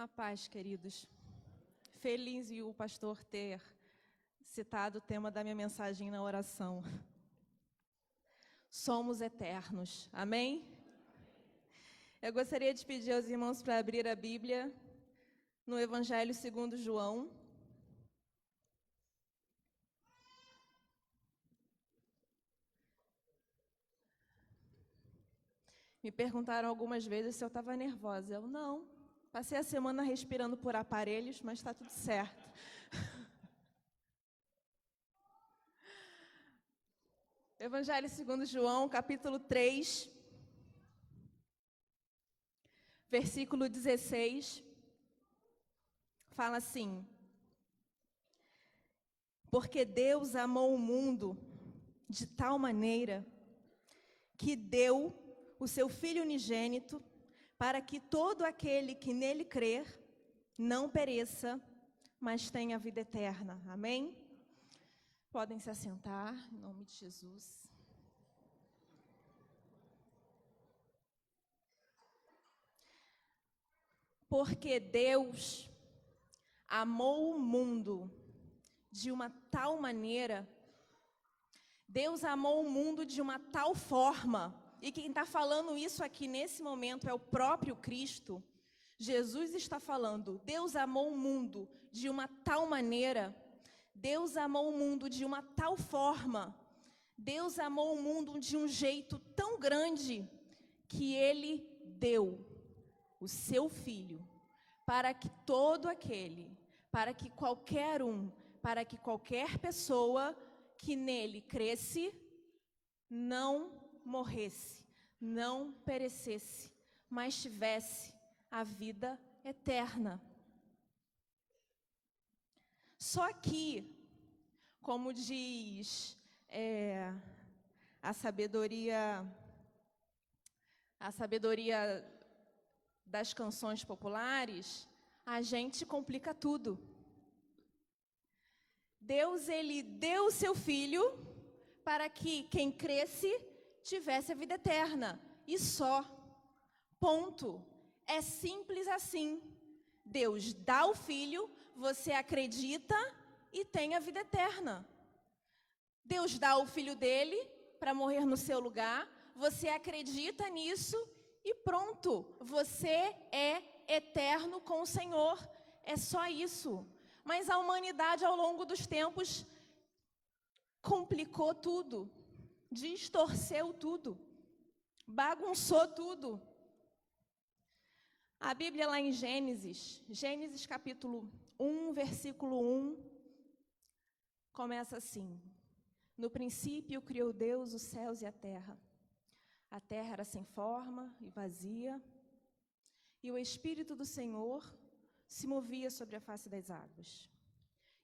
A paz, queridos. Feliz e o pastor ter citado o tema da minha mensagem na oração. Somos eternos. Amém? Eu gostaria de pedir aos irmãos para abrir a Bíblia no Evangelho segundo João. Me perguntaram algumas vezes se eu estava nervosa. Eu não. Passei a semana respirando por aparelhos, mas está tudo certo. Evangelho segundo João, capítulo 3, versículo 16, fala assim: porque Deus amou o mundo de tal maneira que deu o seu Filho unigênito, para que todo aquele que nele crer não pereça, mas tenha vida eterna. Amém? Podem se assentar, em nome de Jesus. Porque Deus amou o mundo de uma tal maneira, Deus amou o mundo de uma tal forma, e quem está falando isso aqui nesse momento é o próprio Cristo. Jesus está falando, Deus amou o mundo de uma tal maneira, Deus amou o mundo de uma tal forma, Deus amou o mundo de um jeito tão grande, que Ele deu o seu Filho, para que todo aquele, para que qualquer um, para que qualquer pessoa que nele cresce, não morresse, não perecesse, mas tivesse a vida eterna. Só que, como diz a sabedoria das canções populares, a gente complica tudo. Deus, Ele deu o seu Filho para que quem cresce tivesse a vida eterna. E só. Ponto. É simples assim. Deus dá o Filho, você acredita e tem a vida eterna. Deus dá o Filho dele para morrer no seu lugar, você acredita nisso e pronto. Você é eterno com o Senhor. É só isso. Mas a humanidade, ao longo dos tempos, complicou tudo, distorceu tudo, bagunçou tudo. A Bíblia lá em Gênesis capítulo 1, versículo 1, começa assim: no princípio criou Deus os céus e a terra. A terra era sem forma e vazia, e o Espírito do Senhor se movia sobre a face das águas.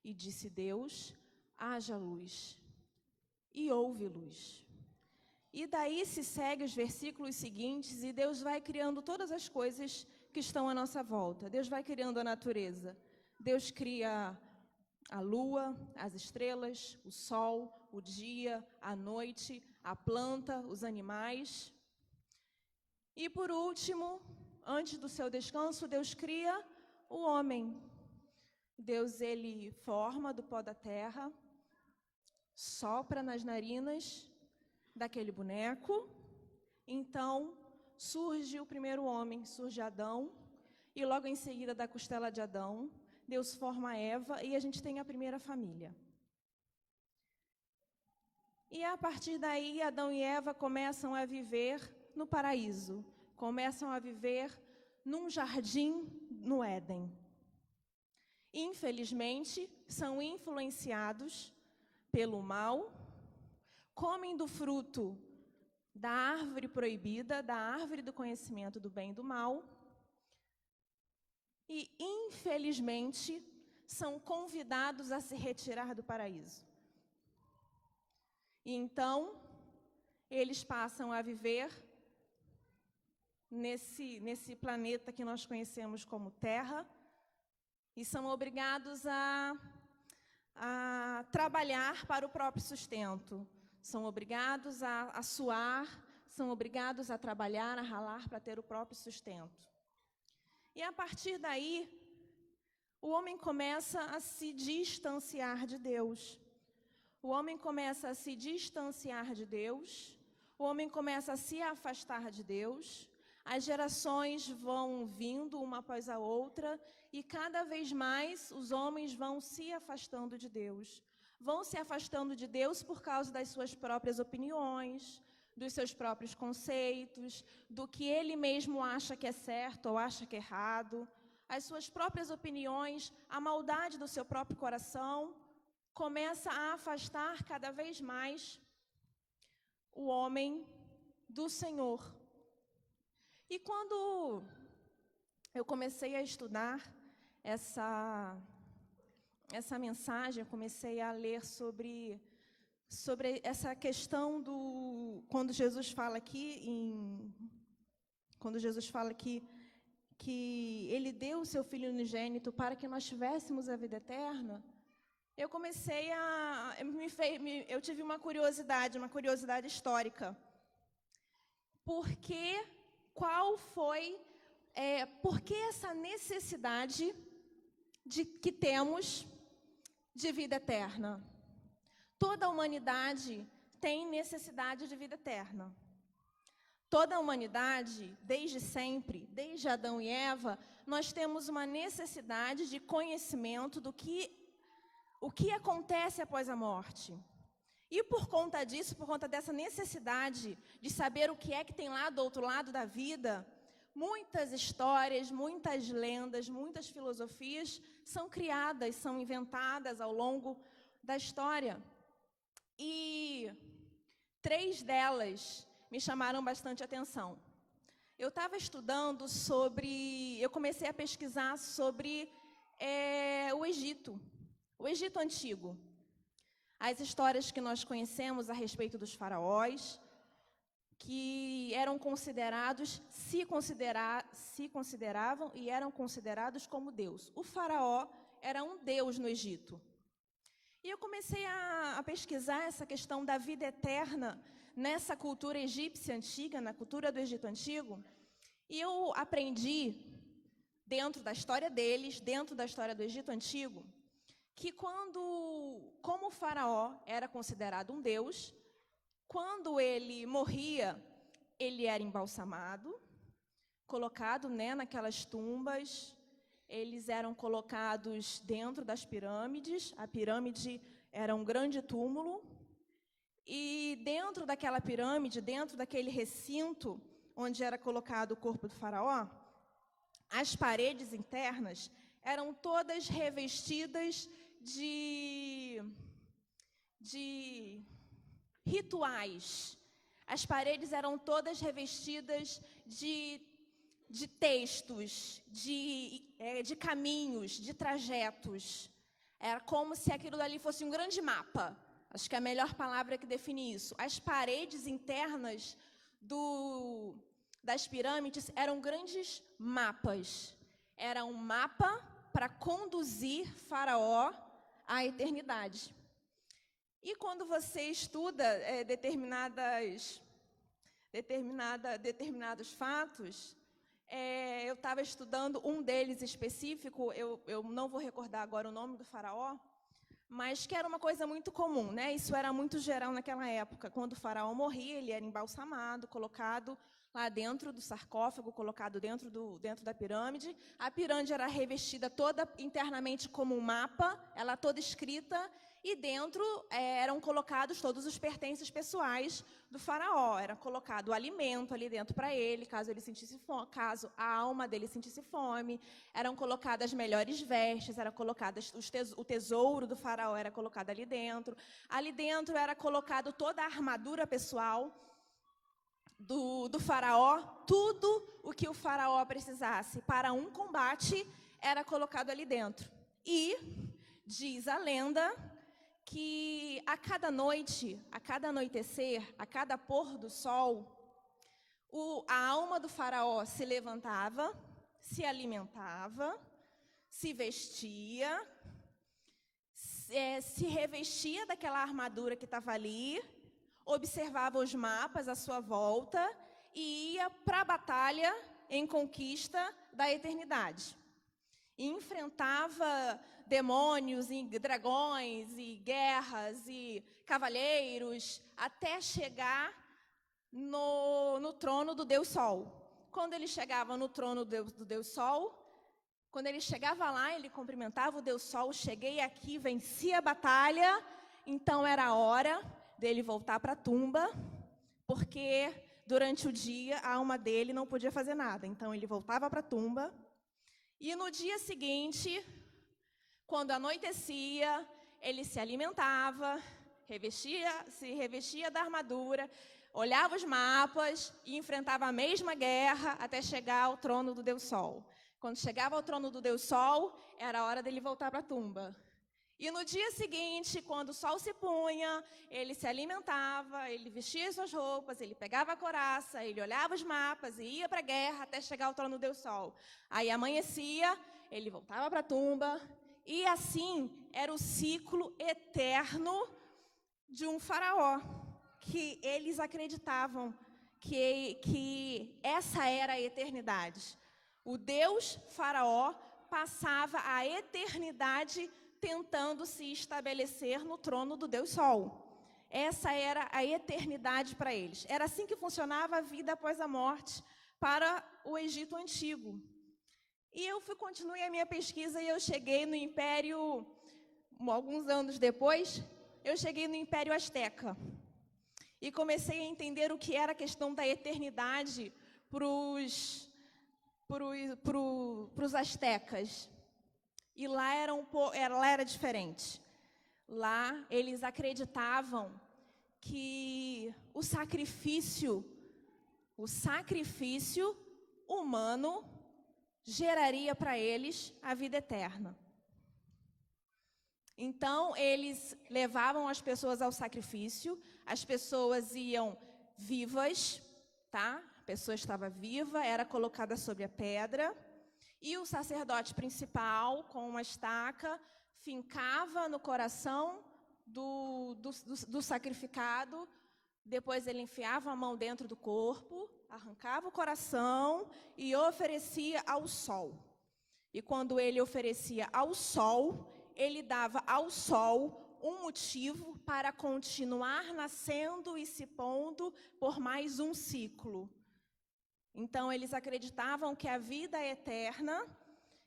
E disse Deus: haja luz. E houve luz. E daí se segue os versículos seguintes, e Deus vai criando todas as coisas que estão à nossa volta. Deus vai criando a natureza. Deus cria a lua, as estrelas, o sol, o dia, a noite, a planta, os animais. E por último, antes do seu descanso, Deus cria o homem. Deus, ele forma do pó da terra, sopra nas narinas daquele boneco. Então, surge o primeiro homem, surge Adão, e logo em seguida da costela de Adão, Deus forma Eva e a gente tem a primeira família. E a partir daí, Adão e Eva começam a viver no paraíso, começam a viver num jardim no Éden. Infelizmente, são influenciados pelo mal, comem do fruto da árvore proibida, da árvore do conhecimento do bem e do mal, e, infelizmente, são convidados a se retirar do paraíso. E então, eles passam a viver nesse planeta que nós conhecemos como Terra, e são obrigados a trabalhar para o próprio sustento. São obrigados a suar, são obrigados a trabalhar, a ralar para ter o próprio sustento. E a partir daí, o homem começa a se distanciar de Deus. O homem começa a se distanciar de Deus. O homem começa a se afastar de Deus. As gerações vão vindo uma após a outra e cada vez mais os homens vão se afastando de Deus. Vão se afastando de Deus por causa das suas próprias opiniões, dos seus próprios conceitos, do que ele mesmo acha que é certo ou acha que é errado. As suas próprias opiniões, a maldade do seu próprio coração começa a afastar cada vez mais o homem do Senhor. E quando eu comecei a estudar essa mensagem, eu comecei a ler sobre essa questão do quando Jesus fala aqui que ele deu o seu Filho unigênito para que nós tivéssemos a vida eterna. Eu comecei eu tive uma curiosidade histórica. Por que essa necessidade que temos de vida eterna? Toda a humanidade tem necessidade de vida eterna. Toda a humanidade, desde sempre, desde Adão e Eva, nós temos uma necessidade de conhecimento o que acontece após a morte. E por conta disso, por conta dessa necessidade de saber o que é que tem lá do outro lado da vida, muitas histórias, muitas lendas, muitas filosofias são criadas, são inventadas ao longo da história. E 3 delas me chamaram bastante atenção. Eu estava estudando eu comecei a pesquisar sobre o Egito Antigo. As histórias que nós conhecemos a respeito dos faraós, que eram considerados, se consideravam e eram considerados como Deus. O faraó era um deus no Egito. E eu comecei a pesquisar essa questão da vida eterna nessa cultura egípcia antiga, na cultura do Egito Antigo, e eu aprendi, dentro da história deles, dentro da história do Egito Antigo, que como o faraó era considerado um deus, quando ele morria, ele era embalsamado, colocado naquelas tumbas, eles eram colocados dentro das pirâmides, a pirâmide era um grande túmulo, e dentro daquela pirâmide, dentro daquele recinto onde era colocado o corpo do faraó, as paredes internas eram todas revestidas de rituais. As paredes eram todas revestidas de textos, de caminhos, de trajetos. Era como se aquilo dali fosse um grande mapa. Acho que é a melhor palavra que define isso. As paredes internas das pirâmides eram grandes mapas. Era um mapa para conduzir Faraó à eternidade. E quando você estuda determinados fatos, eu estava estudando um deles específico, eu não vou recordar agora o nome do faraó, mas que era uma coisa muito comum, né? Isso era muito geral naquela época. Quando o faraó morria, ele era embalsamado, colocado lá dentro do sarcófago, colocado dentro da pirâmide. A pirâmide era revestida toda internamente como um mapa, ela toda escrita, e dentro eram colocados todos os pertences pessoais do faraó. Era colocado o alimento ali dentro para ele, caso ele sentisse fome, caso a alma dele sentisse fome. Eram colocadas as melhores vestes, era colocadas o tesouro do faraó era colocado ali dentro. Ali dentro era colocado toda a armadura pessoal do faraó. Tudo o que o faraó precisasse para um combate era colocado ali dentro. E diz a lenda que a cada noite, a cada anoitecer, a cada pôr do sol, a alma do faraó se levantava, se alimentava, se vestia, se revestia daquela armadura que estava ali, observava os mapas à sua volta e ia para a batalha em conquista da eternidade. E enfrentava demônios e dragões e guerras e cavalheiros até chegar no trono do Deus Sol. Quando ele chegava no trono do Deus Sol, quando ele chegava lá, ele cumprimentava o Deus Sol, cheguei aqui, venci a batalha, então era a hora dele voltar para a tumba, porque durante o dia a alma dele não podia fazer nada. Então ele voltava para a tumba, e no dia seguinte, quando anoitecia, ele se alimentava, se revestia da armadura, olhava os mapas e enfrentava a mesma guerra até chegar ao trono do Deus Sol. Quando chegava ao trono do Deus Sol, era a hora dele voltar para a tumba. E no dia seguinte, quando o sol se punha, ele se alimentava, ele vestia suas roupas, ele pegava a couraça, ele olhava os mapas e ia para a guerra até chegar ao trono do Deus Sol. Aí amanhecia, ele voltava para a tumba, e assim era o ciclo eterno de um faraó, que eles acreditavam que essa era a eternidade. O Deus faraó passava a eternidade tentando se estabelecer no trono do Deus Sol. Essa era a eternidade para eles. Era assim que funcionava a vida após a morte para o Egito Antigo. E eu continuei a minha pesquisa e eu cheguei no Império, alguns anos depois, eu cheguei no Império Azteca. E comecei a entender o que era a questão da eternidade para os astecas. E lá era diferente. Lá eles acreditavam que o sacrifício humano geraria para eles a vida eterna. Então, eles levavam as pessoas ao sacrifício, as pessoas iam vivas, tá? A pessoa estava viva, era colocada sobre a pedra, e o sacerdote principal, com uma estaca, fincava no coração do sacrificado, depois ele enfiava a mão dentro do corpo, arrancava o coração e oferecia ao sol. E quando ele oferecia ao sol, ele dava ao sol um motivo para continuar nascendo e se pondo por mais um ciclo. Então, eles acreditavam que a vida é eterna,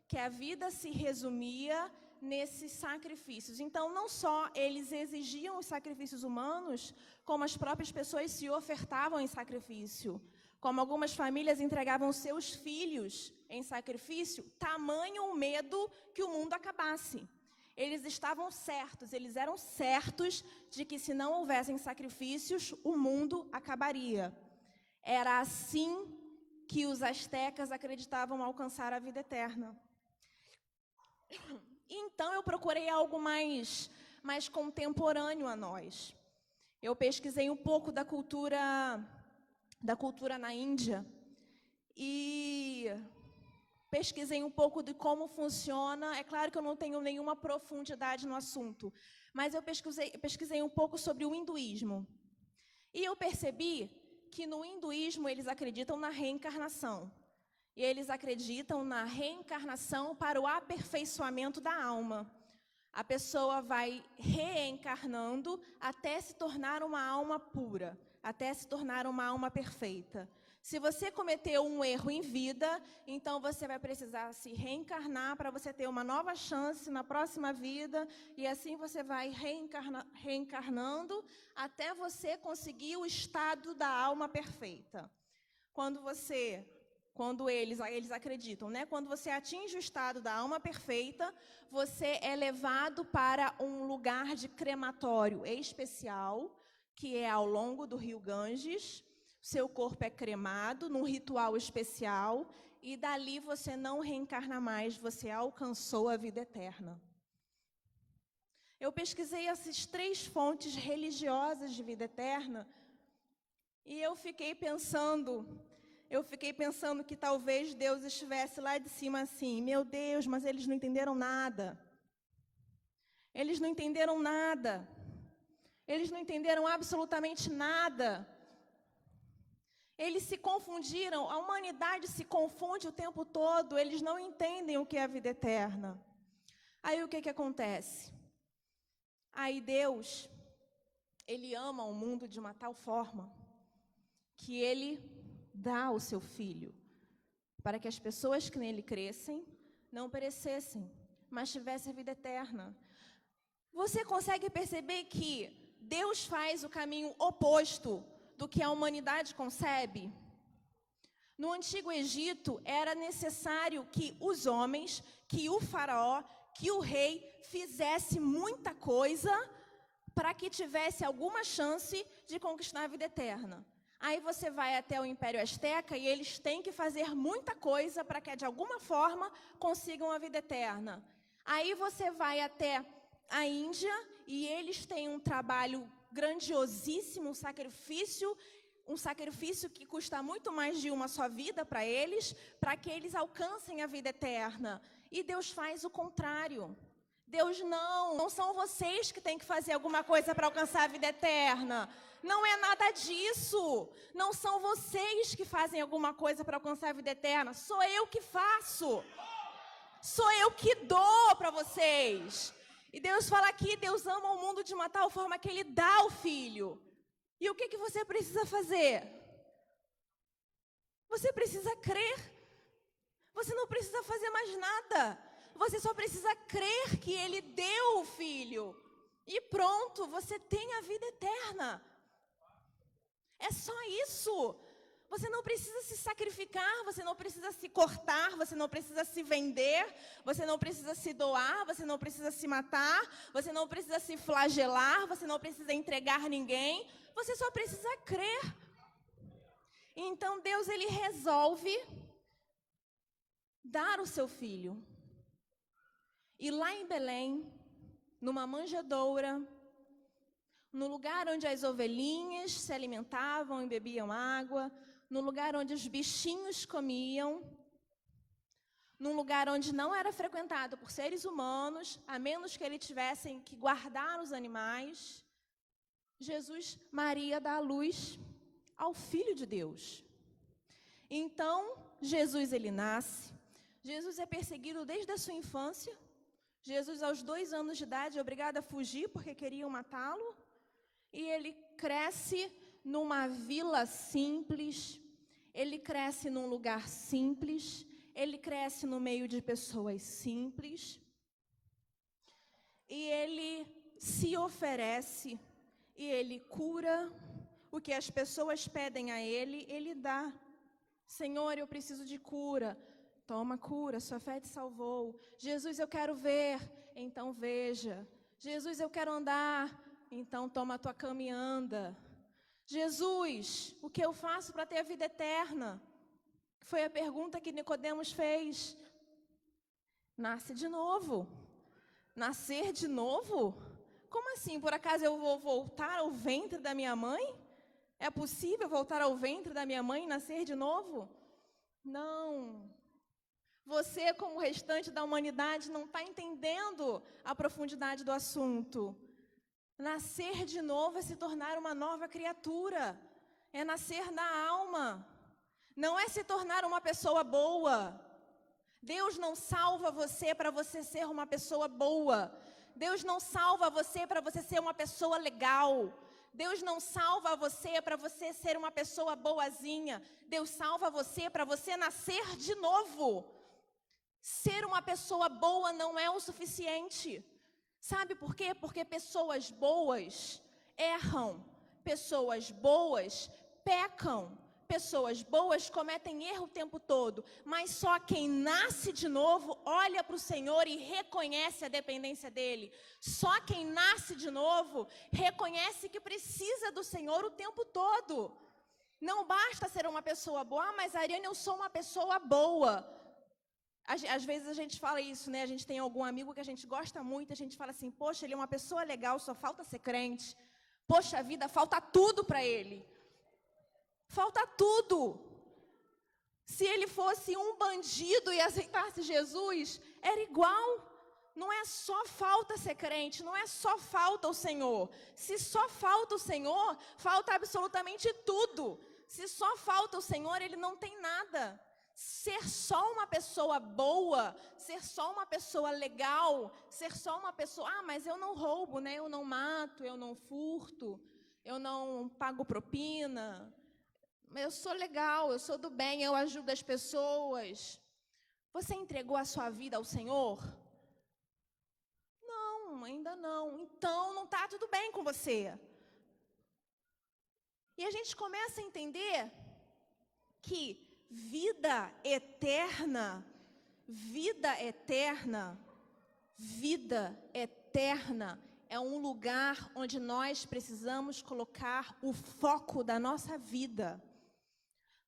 que a vida se resumia nesses sacrifícios. Então, não só eles exigiam os sacrifícios humanos, como as próprias pessoas se ofertavam em sacrifício. Como algumas famílias entregavam seus filhos em sacrifício, tamanho o medo que o mundo acabasse. Eles estavam certos, eles eram certos de que se não houvessem sacrifícios, o mundo acabaria. Era assim que os astecas acreditavam alcançar a vida eterna. Então, eu procurei algo mais contemporâneo a nós. Eu pesquisei um pouco da cultura na Índia e pesquisei um pouco de como funciona. É claro que eu não tenho nenhuma profundidade no assunto, mas eu pesquisei um pouco sobre o hinduísmo. E eu percebi que no hinduísmo eles acreditam na reencarnação. E eles acreditam na reencarnação para o aperfeiçoamento da alma. A pessoa vai reencarnando até se tornar uma alma pura, até se tornar uma alma perfeita. Se você cometeu um erro em vida, então você vai precisar se reencarnar para você ter uma nova chance na próxima vida, e assim você vai reencarnando até você conseguir o estado da alma perfeita. Quando eles acreditam, né? Quando você atinge o estado da alma perfeita, você é levado para um lugar de crematório especial, que é ao longo do rio Ganges. Seu corpo é cremado num ritual especial e dali você não reencarna mais, você alcançou a vida eterna. Eu pesquisei essas 3 fontes religiosas de vida eterna e eu fiquei pensando que talvez Deus estivesse lá de cima assim, meu Deus, mas eles não entenderam nada. Eles não entenderam nada. Eles não entenderam absolutamente nada. Eles se confundiram, a humanidade se confunde o tempo todo, eles não entendem o que é a vida eterna. Aí o que acontece? Aí Deus, Ele ama o mundo de uma tal forma que Ele dá o seu Filho, para que as pessoas que nele crescem não perecessem, mas tivessem a vida eterna. Você consegue perceber que Deus faz o caminho oposto do que a humanidade concebe? No Antigo Egito, era necessário que os homens, que o faraó, que o rei fizesse muita coisa para que tivesse alguma chance de conquistar a vida eterna. Aí você vai até o Império Azteca e eles têm que fazer muita coisa para que, de alguma forma, consigam a vida eterna. Aí você vai até a Índia e eles têm um trabalho grandiosíssimo, um sacrifício que custa muito mais de uma só vida para que eles alcancem a vida eterna. E Deus faz o contrário. Deus não são vocês que têm que fazer alguma coisa para alcançar a vida eterna. Não é nada disso. Não são vocês que fazem alguma coisa para alcançar a vida eterna. Sou eu que faço. Sou eu que dou para vocês. E Deus fala aqui, Deus ama o mundo de uma tal forma que Ele dá o Filho. E o que você precisa fazer? Você precisa crer. Você não precisa fazer mais nada. Você só precisa crer que Ele deu o Filho. E pronto, você tem a vida eterna. É só isso. Você não precisa se sacrificar, você não precisa se cortar, você não precisa se vender, você não precisa se doar, você não precisa se matar, você não precisa se flagelar, você não precisa entregar ninguém, você só precisa crer. Então Deus, Ele resolve dar o seu Filho. E lá em Belém, numa manjedoura, no lugar onde as ovelhinhas se alimentavam e bebiam água, no lugar onde os bichinhos comiam, num lugar onde não era frequentado por seres humanos, a menos que eles tivessem que guardar os animais, Maria dá a luz ao Filho de Deus. Então, Jesus, ele nasce. Jesus é perseguido desde a sua infância. Jesus, aos 2 anos de idade, é obrigado a fugir porque queriam matá-lo. E ele cresce numa vila simples, ele cresce num lugar simples, ele cresce no meio de pessoas simples. E ele se oferece, e ele cura o que as pessoas pedem a ele, ele dá. Senhor, eu preciso de cura. Toma cura, sua fé te salvou. Jesus, eu quero ver. Então veja. Jesus, eu quero andar. Então toma a tua cama e anda. Jesus, o que eu faço para ter a vida eterna? Foi a pergunta que Nicodemos fez. Nasce de novo. Nascer de novo? Como assim? Por acaso eu vou voltar ao ventre da minha mãe? É possível voltar ao ventre da minha mãe e nascer de novo? Não. Você, como o restante da humanidade, não está entendendo a profundidade do assunto. Nascer de novo é se tornar uma nova criatura. É nascer na alma. Não é se tornar uma pessoa boa. Deus não salva você para você ser uma pessoa boa. Deus não salva você para você ser uma pessoa legal. Deus não salva você para você ser uma pessoa boazinha. Deus salva você para você nascer de novo. Ser uma pessoa boa não é o suficiente. Sabe por quê? Porque pessoas boas erram, pessoas boas pecam, pessoas boas cometem erro o tempo todo, mas só quem nasce de novo olha para o Senhor e reconhece a dependência dEle. Só quem nasce de novo reconhece que precisa do Senhor o tempo todo. Não basta ser uma pessoa boa, mas Ariane, eu sou uma pessoa boa. Às vezes a gente fala isso, né? A gente tem algum amigo que a gente gosta muito, a gente fala assim, poxa, ele é uma pessoa legal, só falta ser crente. Poxa vida, falta tudo para ele. Falta tudo. Se ele fosse um bandido e aceitasse Jesus, era igual. Não é só falta ser crente, não é só falta o Senhor. Se só falta o Senhor, falta absolutamente tudo. Se só falta o Senhor, ele não tem nada. Ser só uma pessoa boa, ser só uma pessoa legal, ser só uma pessoa, mas eu não roubo, né? Eu não mato, eu não furto, eu não pago propina, eu sou legal, eu sou do bem, eu ajudo as pessoas. Você entregou a sua vida ao Senhor? Não, ainda não. Então não está tudo bem com você. E a gente começa a entender que vida eterna é um lugar onde nós precisamos colocar o foco da nossa vida.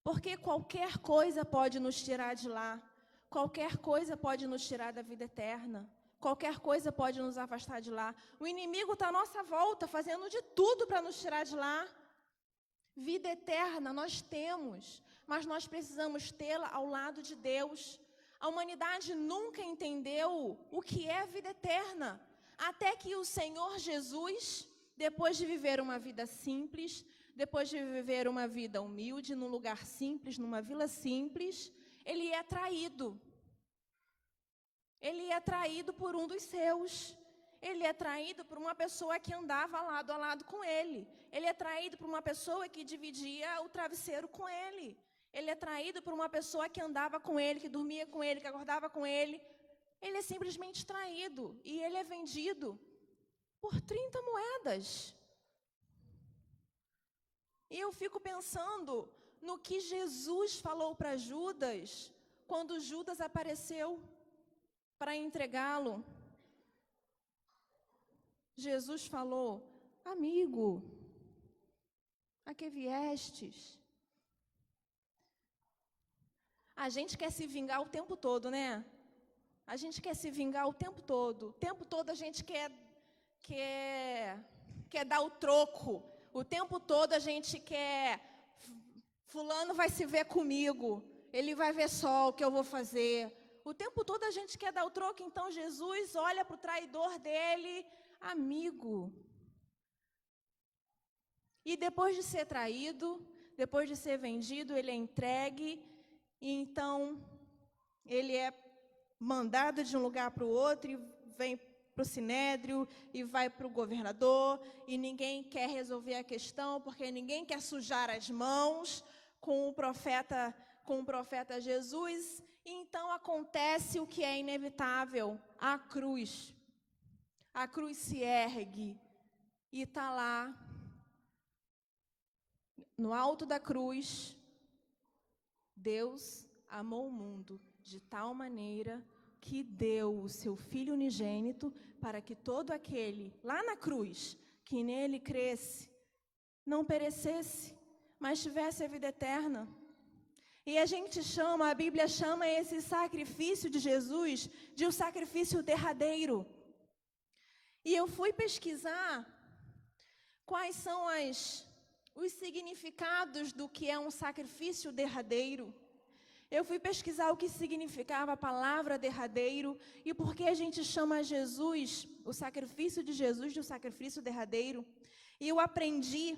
Porque qualquer coisa pode nos tirar de lá. Qualquer coisa pode nos tirar da vida eterna. Qualquer coisa pode nos afastar de lá. O inimigo está à nossa volta, fazendo de tudo para nos tirar de lá. Vida eterna nós temos, mas nós precisamos tê-la ao lado de Deus. A humanidade nunca entendeu o que é vida eterna, até que o Senhor Jesus, depois de viver uma vida simples, depois de viver uma vida humilde, num lugar simples, numa vila simples, ele é traído. Ele é traído por um dos seus. Ele é traído por uma pessoa que andava lado a lado com ele. Ele é traído por uma pessoa que dividia o travesseiro com ele. Ele é traído por uma pessoa que andava com ele, que dormia com ele, que acordava com ele. Ele é simplesmente traído. E ele é vendido por 30 moedas. E eu fico pensando no que Jesus falou para Judas, quando Judas apareceu para entregá-lo. Jesus falou: amigo, a que viestes? A gente quer se vingar o tempo todo, né? A gente quer se vingar o tempo todo. O tempo todo a gente quer dar o troco. O tempo todo a gente quer, fulano vai se ver comigo, ele vai ver só o que eu vou fazer. O tempo todo a gente quer dar o troco, então Jesus olha para o traidor dele: amigo. E depois de ser traído, depois de ser vendido, ele é entregue, e então ele é mandado de um lugar para o outro, e vem para o sinédrio, e vai para o governador, e ninguém quer resolver a questão, porque ninguém quer sujar as mãos com o profeta Jesus. E então acontece o que é inevitável: a cruz. A cruz se ergue, e está lá, no alto da cruz: Deus amou o mundo de tal maneira que deu o seu Filho unigênito, para que todo aquele, lá na cruz, que nele cresce, não perecesse, mas tivesse a vida eterna. E a Bíblia chama esse sacrifício de Jesus de um sacrifício derradeiro. E eu fui pesquisar quais são os significados do que é um sacrifício derradeiro. Eu fui pesquisar o que significava a palavra derradeiro e por que a gente chama Jesus, o sacrifício de Jesus, de um sacrifício derradeiro. E eu aprendi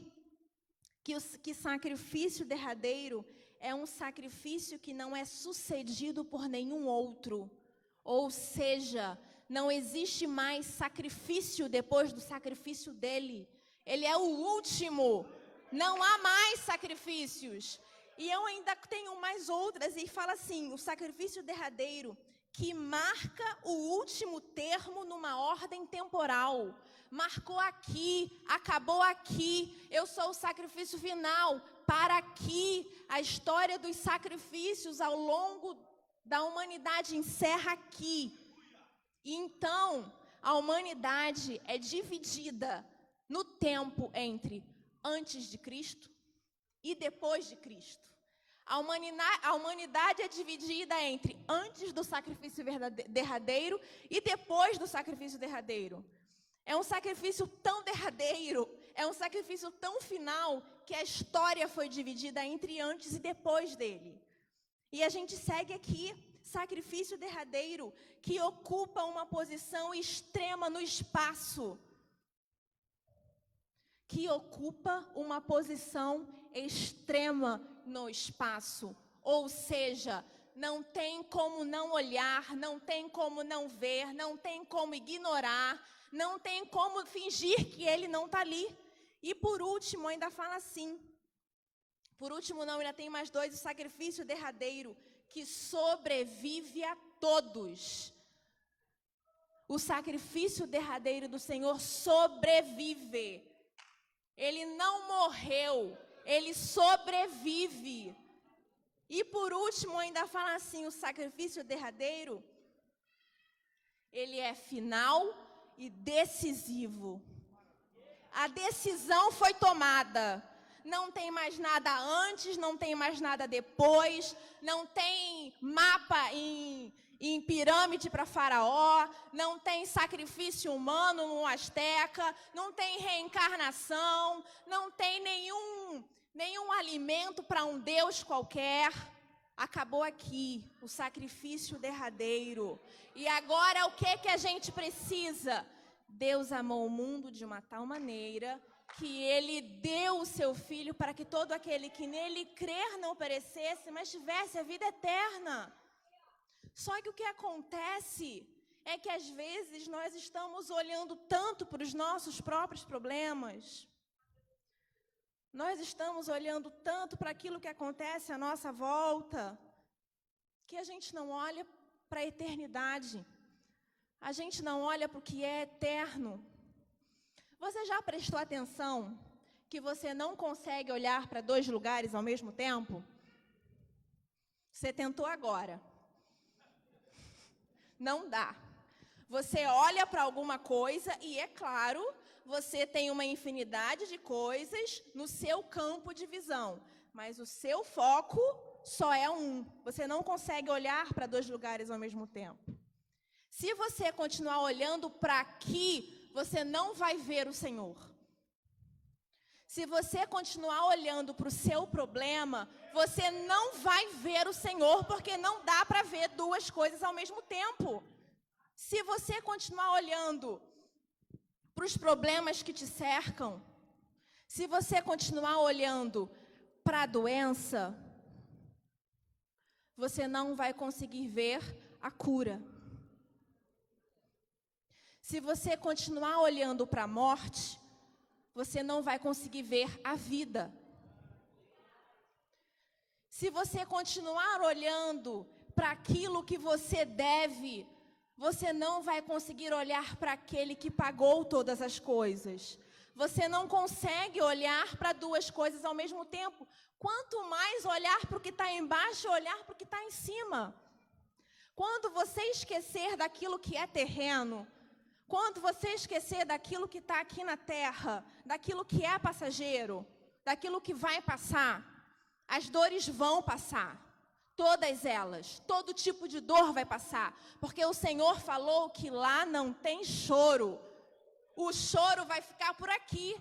que sacrifício derradeiro é um sacrifício que não é sucedido por nenhum outro. Ou seja, não existe mais sacrifício depois do sacrifício dele. Ele é o último. Não há mais sacrifícios. E eu ainda tenho mais outras, e fala assim: o sacrifício derradeiro, que marca o último termo numa ordem temporal. Marcou aqui, acabou aqui, eu sou o sacrifício final. Para aqui, a história dos sacrifícios ao longo da humanidade encerra aqui. E então, a humanidade é dividida no tempo entre antes de Cristo e depois de Cristo. A humanidade é dividida entre antes do sacrifício derradeiro e depois do sacrifício derradeiro. É um sacrifício tão derradeiro, é um sacrifício tão final, que a história foi dividida entre antes e depois dele. E a gente segue aqui: sacrifício derradeiro, que ocupa uma posição extrema no espaço, que ocupa uma posição extrema no espaço. Ou seja, não tem como não olhar, não tem como não ver, não tem como ignorar, não tem como fingir que ele não está ali. E por último, ainda fala assim. Por último, não, ainda tem mais dois: o sacrifício derradeiro, que sobrevive a todos. O sacrifício derradeiro do Senhor sobrevive. Ele não morreu, ele sobrevive. E por último, ainda fala assim: o sacrifício derradeiro, ele é final e decisivo. A decisão foi tomada. Não tem mais nada antes, não tem mais nada depois, não tem mapa em pirâmide para Faraó, não tem sacrifício humano no Azteca, não tem reencarnação, não tem nenhum alimento para um Deus qualquer. Acabou aqui o sacrifício derradeiro. E agora o que a gente precisa? Deus amou o mundo de uma tal maneira que ele deu o seu Filho para que todo aquele que nele crer não perecesse, mas tivesse a vida eterna. Só que o que acontece é que às vezes nós estamos olhando tanto para os nossos próprios problemas, nós estamos olhando tanto para aquilo que acontece à nossa volta, que a gente não olha para a eternidade, a gente não olha para o que é eterno. Você já prestou atenção que você não consegue olhar para dois lugares ao mesmo tempo? Você tentou agora. Não dá. Você olha para alguma coisa e, é claro, você tem uma infinidade de coisas no seu campo de visão, mas o seu foco só é um. Você não consegue olhar para dois lugares ao mesmo tempo. Se você continuar olhando para aqui, você não vai ver o Senhor. Se você continuar olhando para o seu problema, você não vai ver o Senhor, porque não dá para ver duas coisas ao mesmo tempo. Se você continuar olhando para os problemas que te cercam, se você continuar olhando para a doença, você não vai conseguir ver a cura. Se você continuar olhando para a morte, você não vai conseguir ver a vida. Se você continuar olhando para aquilo que você deve, você não vai conseguir olhar para aquele que pagou todas as coisas. Você não consegue olhar para duas coisas ao mesmo tempo. Quanto mais olhar para o que está embaixo, olhar para o que está em cima. Quando você esquecer daquilo que é terreno, quando você esquecer daquilo que está aqui na terra, daquilo que é passageiro, daquilo que vai passar, as dores vão passar, todas elas, todo tipo de dor vai passar, porque o Senhor falou que lá não tem choro, o choro vai ficar por aqui,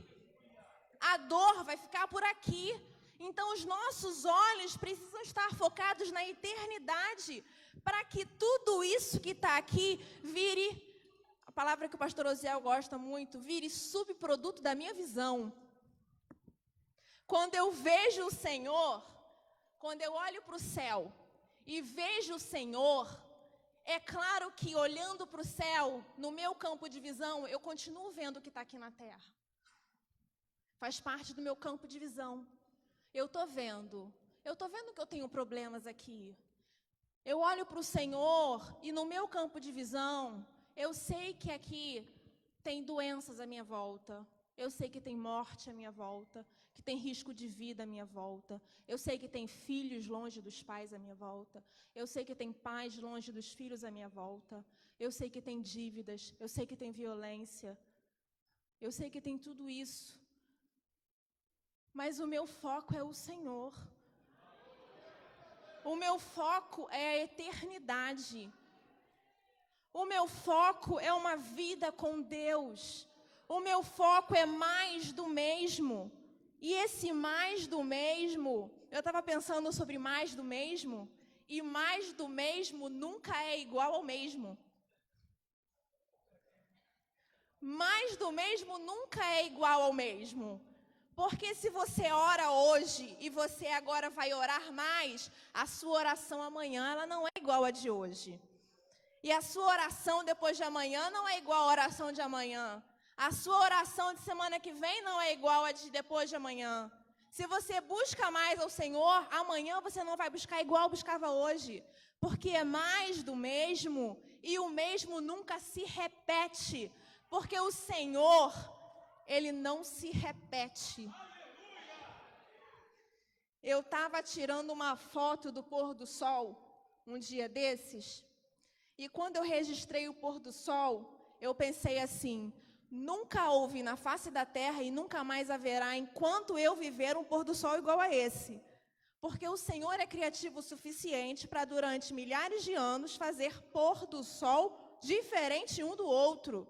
a dor vai ficar por aqui. Então os nossos olhos precisam estar focados na eternidade, para que tudo isso que está aqui vire, a palavra que o pastor Osiel gosta muito, vire subproduto da minha visão. Quando eu vejo o Senhor, quando eu olho para o céu e vejo o Senhor, é claro que olhando para o céu, no meu campo de visão, eu continuo vendo o que está aqui na terra. Faz parte do meu campo de visão. Eu estou vendo que eu tenho problemas aqui. Eu olho para o Senhor e no meu campo de visão, eu sei que aqui tem doenças à minha volta. Eu sei que tem morte à minha volta, que tem risco de vida à minha volta. Eu sei que tem filhos longe dos pais à minha volta. Eu sei que tem pais longe dos filhos à minha volta. Eu sei que tem dívidas. Eu sei que tem violência. Eu sei que tem tudo isso. Mas o meu foco é o Senhor. O meu foco é a eternidade. O meu foco é uma vida com Deus. O meu foco é mais do mesmo. E esse mais do mesmo, eu estava pensando sobre mais do mesmo, e mais do mesmo nunca é igual ao mesmo. mais do mesmo nunca é igual ao mesmo. Porque se você ora hoje e você agora vai orar mais, a sua oração amanhã ela não é igual a de hoje. E a sua oração depois de amanhã não é igual à oração de amanhã. A sua oração de semana que vem não é igual a de depois de amanhã. Se você busca mais ao Senhor, amanhã você não vai buscar igual buscava hoje. Porque é mais do mesmo e o mesmo nunca se repete. Porque o Senhor, Ele não se repete. Eu estava tirando uma foto do pôr do sol um dia desses. E quando eu registrei o pôr do sol, eu pensei assim, nunca houve na face da terra e nunca mais haverá enquanto eu viver um pôr do sol igual a esse. Porque o Senhor é criativo o suficiente para durante milhares de anos fazer pôr do sol diferente um do outro.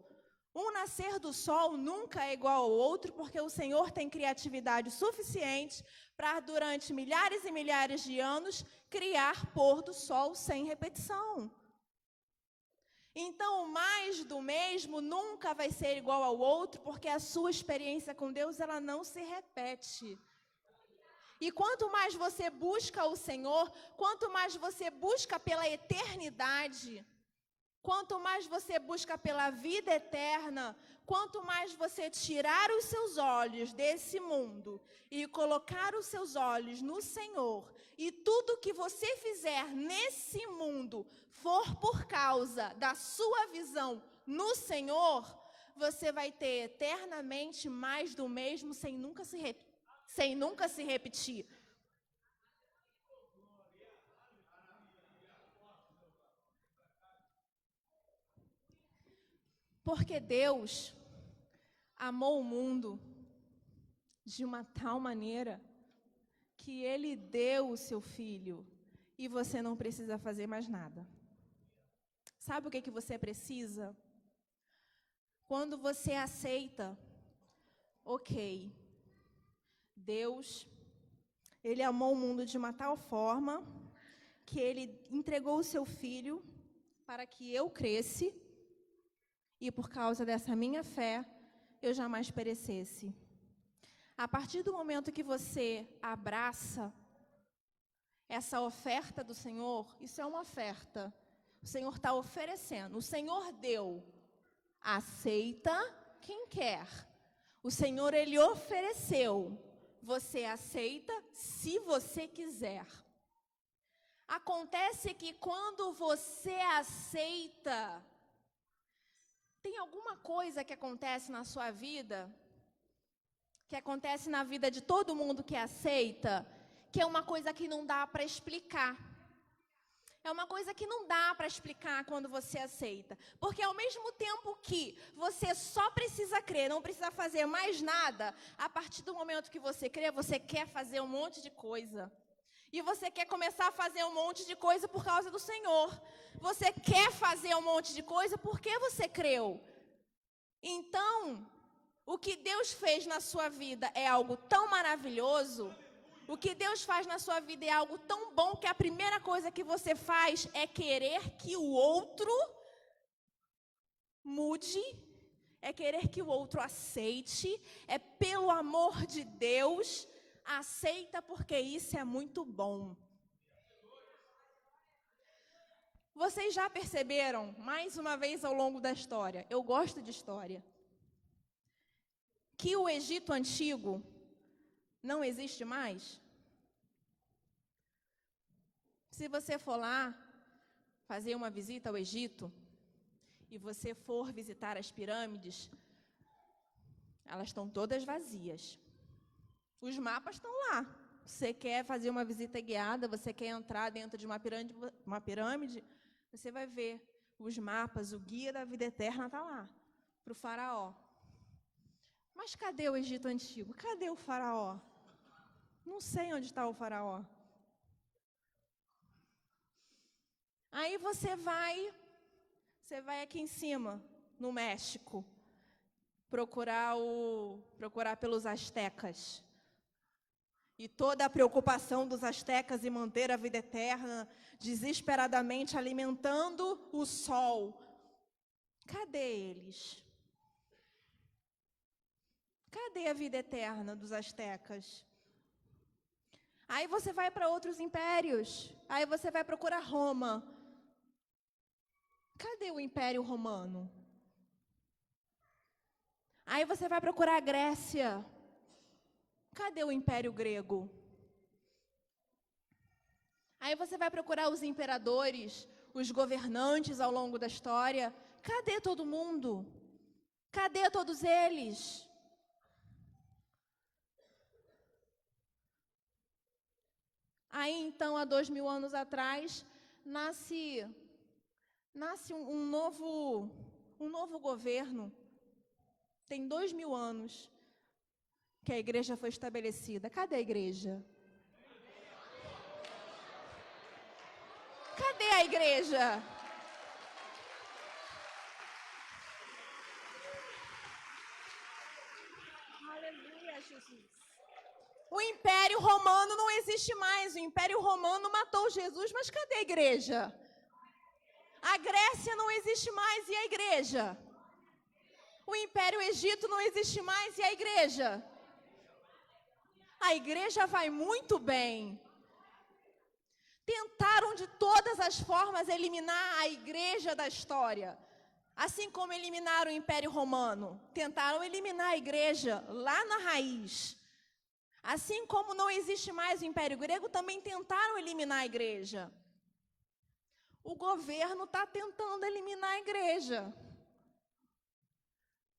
Um nascer do sol nunca é igual ao outro, porque o Senhor tem criatividade suficiente para durante milhares e milhares de anos criar pôr do sol sem repetição. Então, o mais do mesmo nunca vai ser igual ao outro, porque a sua experiência com Deus, ela não se repete. E quanto mais você busca o Senhor, quanto mais você busca pela eternidade, quanto mais você busca pela vida eterna, quanto mais você tirar os seus olhos desse mundo e colocar os seus olhos no Senhor, e tudo que você fizer nesse mundo for por causa da sua visão no Senhor, você vai ter eternamente mais do mesmo sem nunca se repetir. Porque Deus amou o mundo de uma tal maneira que Ele deu o seu Filho e você não precisa fazer mais nada. Sabe o que você precisa? Quando você aceita, ok, Deus, Ele amou o mundo de uma tal forma que Ele entregou o seu Filho para que eu cresça e por causa dessa minha fé, eu jamais perecesse. A partir do momento que você abraça essa oferta do Senhor, isso é uma oferta. O Senhor está oferecendo. O Senhor deu. Aceita quem quer. O Senhor, Ele ofereceu. Você aceita se você quiser. Acontece que quando você aceita, tem alguma coisa que acontece na sua vida, que acontece na vida de todo mundo que aceita, que é uma coisa que não dá para explicar. É uma coisa que não dá para explicar quando você aceita. Porque ao mesmo tempo que você só precisa crer, não precisa fazer mais nada, a partir do momento que você crê, você quer fazer um monte de coisa. E você quer começar a fazer um monte de coisa por causa do Senhor. Você quer fazer um monte de coisa porque você creu. Então, o que Deus fez na sua vida é algo tão maravilhoso. O que Deus faz na sua vida é algo tão bom que a primeira coisa que você faz é querer que o outro mude, é querer que o outro aceite, é pelo amor de Deus, aceita porque isso é muito bom. Vocês já perceberam, mais uma vez ao longo da história, eu gosto de história, que o Egito Antigo não existe mais? Se você for lá fazer uma visita ao Egito e você for visitar as pirâmides, elas estão todas vazias. Os mapas estão lá. Você quer fazer uma visita guiada, você quer entrar dentro de uma pirâmide, você vai ver os mapas, o guia da vida eterna está lá, para o faraó. Mas cadê o Egito Antigo? Cadê o faraó? Não sei onde está o faraó. Aí você vai aqui em cima, no México, procurar pelos astecas. E toda a preocupação dos astecas em manter a vida eterna, desesperadamente alimentando o sol. Cadê eles? Cadê a vida eterna dos astecas? Aí você vai para outros impérios. Aí você vai procurar Roma. Cadê o Império Romano? Aí você vai procurar a Grécia. Cadê o Império Grego? Aí você vai procurar os imperadores, os governantes ao longo da história. Cadê todo mundo? Cadê todos eles? Aí então, há 2000 anos atrás, nasce um novo governo. Tem 2000 anos que a igreja foi estabelecida. Cadê a igreja? Cadê a igreja? Aleluia, Jesus. O Império Romano não existe mais. O Império Romano matou Jesus, mas cadê a igreja? A Grécia não existe mais, e a igreja? O Império Egito não existe mais, e a igreja? A igreja vai muito bem. Tentaram de todas as formas eliminar a igreja da história. Assim como eliminaram o Império Romano. Tentaram eliminar a igreja lá na raiz. Assim como não existe mais o Império Grego, também tentaram eliminar a igreja. O governo está tentando eliminar a igreja.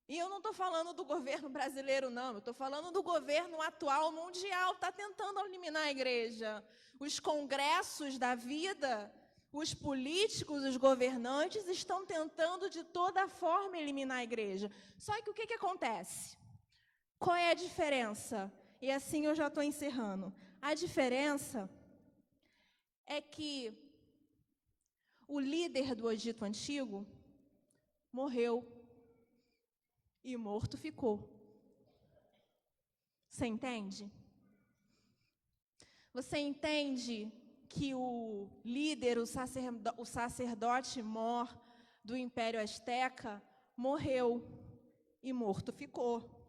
E eu não estou falando do governo brasileiro, não. Eu estou falando do governo atual, mundial, está tentando eliminar a igreja. Os congressos da vida, os políticos, os governantes estão tentando de toda forma eliminar a igreja. Só que o que acontece? Qual é a diferença? E assim eu já estou encerrando. A diferença é que o líder do Egito Antigo morreu e morto ficou. Você entende? Você entende que o líder, o sacerdote mor do Império Azteca morreu e morto ficou.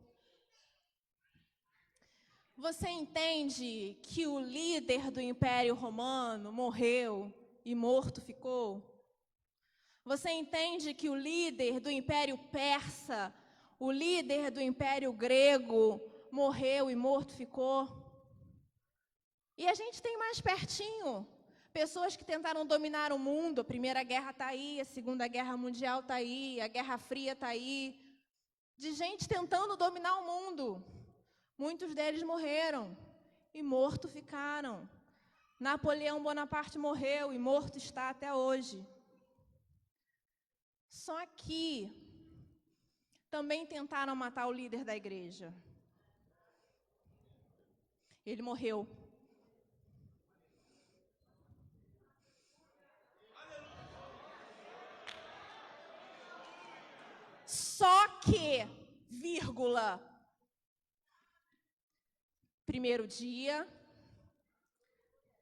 Você entende que o líder do Império Romano morreu e morto ficou? Você entende que o líder do Império Persa, o líder do Império Grego, morreu e morto ficou? E a gente tem mais pertinho pessoas que tentaram dominar o mundo. A Primeira Guerra está aí, a Segunda Guerra Mundial está aí, a Guerra Fria está aí. De gente tentando dominar o mundo. Muitos deles morreram e morto ficaram. Napoleão Bonaparte morreu e morto está até hoje. Só que também tentaram matar o líder da igreja. Ele morreu. Só que, vírgula, primeiro dia,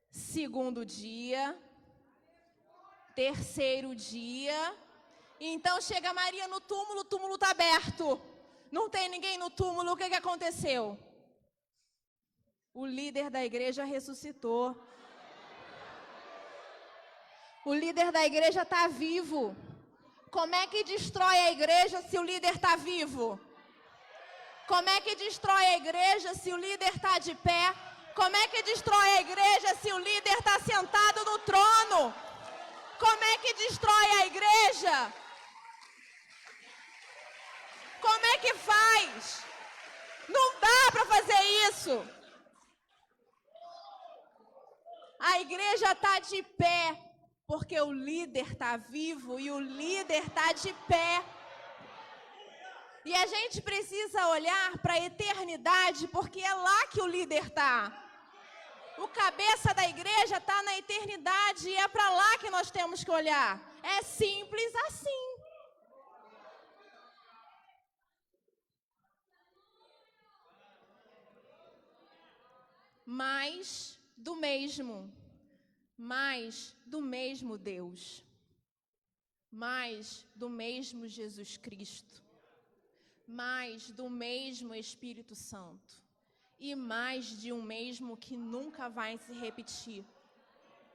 segundo dia, terceiro dia. Então chega Maria no túmulo, o túmulo está aberto. Não tem ninguém no túmulo, o que aconteceu? O líder da igreja ressuscitou. O líder da igreja está vivo. Como é que destrói a igreja se o líder está vivo? Como é que destrói a igreja se o líder está de pé? Como é que destrói a igreja se o líder está sentado no trono? Como é que destrói a igreja? Como é que faz? Não dá para fazer isso. A igreja está de pé, porque o líder está vivo e o líder está de pé. E a gente precisa olhar para a eternidade, porque é lá que o líder está. O cabeça da igreja está na eternidade e é para lá que nós temos que olhar. É simples assim. Mais do mesmo Deus, mais do mesmo Jesus Cristo, mais do mesmo Espírito Santo e mais de um mesmo que nunca vai se repetir.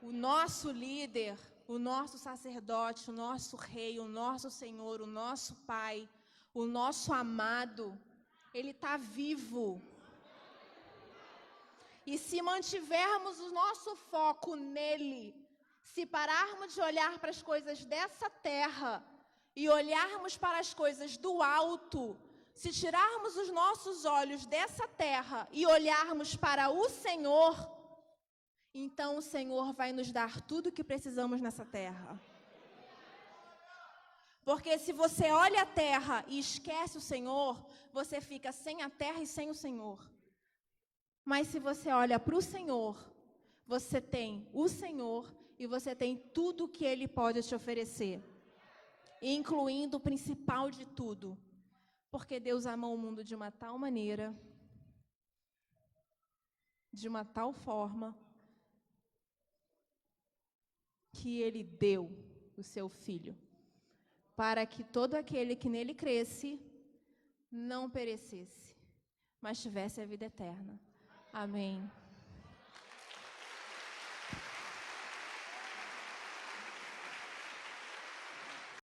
O nosso líder, o nosso sacerdote, o nosso rei, o nosso Senhor, o nosso Pai, o nosso amado, Ele está vivo. E se mantivermos o nosso foco nele, se pararmos de olhar para as coisas dessa terra e olharmos para as coisas do alto, se tirarmos os nossos olhos dessa terra e olharmos para o Senhor, então o Senhor vai nos dar tudo o que precisamos nessa terra. Porque se você olha a terra e esquece o Senhor, você fica sem a terra e sem o Senhor. Mas se você olha para o Senhor, você tem o Senhor e você tem tudo o que Ele pode te oferecer, incluindo o principal de tudo. Porque Deus amou o mundo de uma tal maneira, de uma tal forma, que Ele deu o seu Filho, para que todo aquele que nele cresce, não perecesse, mas tivesse a vida eterna. Amém.